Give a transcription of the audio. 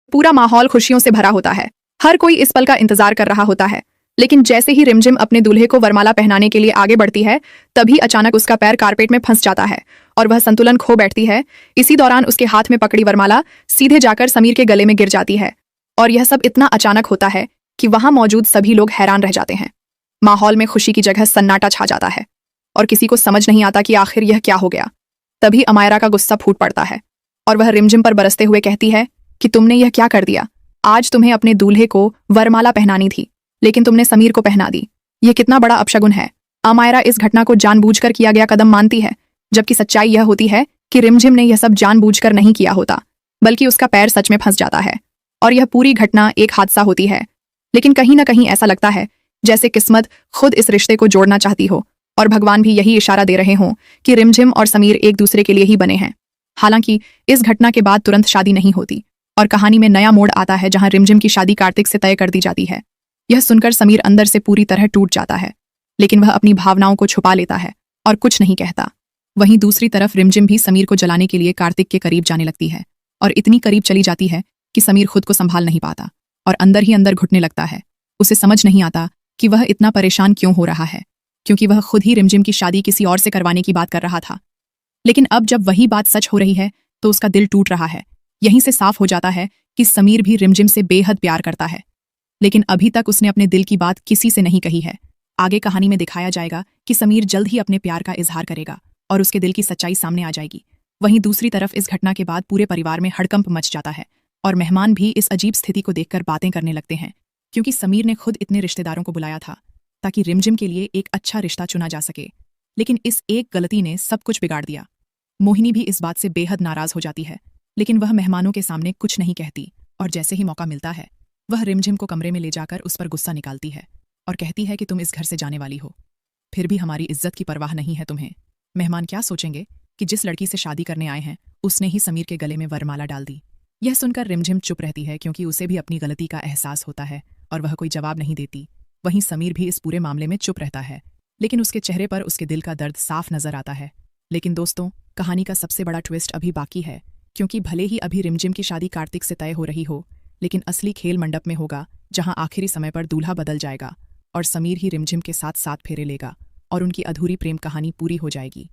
पूरा माहौल खुशियों से भरा होता है। हर कोई इस पल का इंतजार कर रहा होता है। लेकिन जैसे ही रिमझिम अपने दूल्हे को वरमाला पहनाने के लिए आगे बढ़ती है, तभी अचानक उसका पैर कारपेट में फंस जाता है और वह संतुलन खो बैठती है। इसी दौरान उसके हाथ में पकड़ी वरमाला सीधे जाकर समीर के गले में गिर जाती है और यह सब इतना अचानक होता है कि वहां मौजूद सभी लोग हैरान रह जाते हैं। माहौल में खुशी की जगह सन्नाटा छा जाता है और किसी को समझ नहीं आता कि आखिर यह क्या हो गया। तभी अमायरा का गुस्सा फूट पड़ता है और वह रिमझिम पर बरसते हुए कहती है कि तुमने यह क्या कर दिया। आज तुम्हें अपने दूल्हे को वरमाला पहनानी थी, लेकिन तुमने समीर को पहना दी। यह कितना बड़ा अपशगुन है। अमायरा इस घटना को जानबूझकर किया गया कदम मानती है, जबकि सच्चाई यह होती है कि रिमझिम ने यह सब जानबूझकर नहीं किया होता, बल्कि उसका पैर सच में फंस जाता है और यह पूरी घटना एक हादसा होती है। लेकिन कहीं ना कहीं ऐसा लगता है जैसे किस्मत खुद इस रिश्ते को जोड़ना चाहती हो और भगवान भी यही इशारा दे रहे हों कि रिमझिम और समीर एक दूसरे के लिए ही बने हैं। हालांकि इस घटना के बाद तुरंत शादी नहीं होती और कहानी में नया मोड़ आता है, जहां रिमझिम की शादी कार्तिक से तय कर दी जाती है। यह सुनकर समीर अंदर से पूरी तरह टूट जाता है, लेकिन वह अपनी भावनाओं को छुपा लेता है और कुछ नहीं कहता। वहीं दूसरी तरफ रिमझिम भी समीर को जलाने के लिए कार्तिक के करीब जाने लगती है और इतनी करीब चली जाती है कि समीर खुद को संभाल नहीं पाता और अंदर ही अंदर घुटने लगता है। उसे समझ नहीं आता कि वह इतना परेशान क्यों हो रहा है, क्योंकि वह खुद ही रिमझिम की शादी किसी और से करवाने की बात कर रहा था। लेकिन अब जब वही बात सच हो रही है तो उसका दिल टूट रहा है। यहीं से साफ हो जाता है कि समीर भी रिमझिम से बेहद प्यार करता है, लेकिन अभी तक उसने अपने दिल की बात किसी से नहीं कही है। आगे कहानी में दिखाया जाएगा कि समीर जल्द ही अपने प्यार का इजहार करेगा और उसके दिल की सच्चाई सामने आ जाएगी। वहीं दूसरी तरफ इस घटना के बाद पूरे परिवार में हड़कंप मच जाता है और मेहमान भी इस अजीब स्थिति को देखकर बातें करने लगते हैं, क्योंकि समीर ने खुद इतने रिश्तेदारों को बुलाया था ताकि रिमझिम के लिए एक अच्छा रिश्ता चुना जा सके, लेकिन इस एक गलती ने सब कुछ बिगाड़ दिया। मोहिनी भी इस बात से बेहद नाराज हो जाती है, लेकिन वह मेहमानों के सामने कुछ नहीं कहती और जैसे ही मौका मिलता है वह रिमझिम को कमरे में ले जाकर उस पर गुस्सा निकालती है और कहती है कि तुम इस घर से जाने वाली हो, फिर भी हमारी इज्जत की परवाह नहीं है तुम्हें। मेहमान क्या सोचेंगे कि जिस लड़की से शादी करने आए हैं उसने ही समीर के गले में वरमाला डाल दी। यह सुनकर रिमझिम चुप रहती है, क्योंकि उसे भी अपनी गलती का एहसास होता है और वह कोई जवाब नहीं देती। वहीं समीर भी इस पूरे मामले में चुप रहता है, लेकिन उसके चेहरे पर उसके दिल का दर्द साफ नजर आता है। लेकिन दोस्तों, कहानी का सबसे बड़ा ट्विस्ट अभी बाकी है, क्योंकि भले ही अभी रिमझिम की शादी कार्तिक से तय हो रही हो, लेकिन असली खेल मंडप में होगा, जहां आखिरी समय पर दूल्हा बदल जाएगा और समीर ही रिमझिम के साथ साथ फेरे लेगा और उनकी अधूरी प्रेम कहानी पूरी हो जाएगी।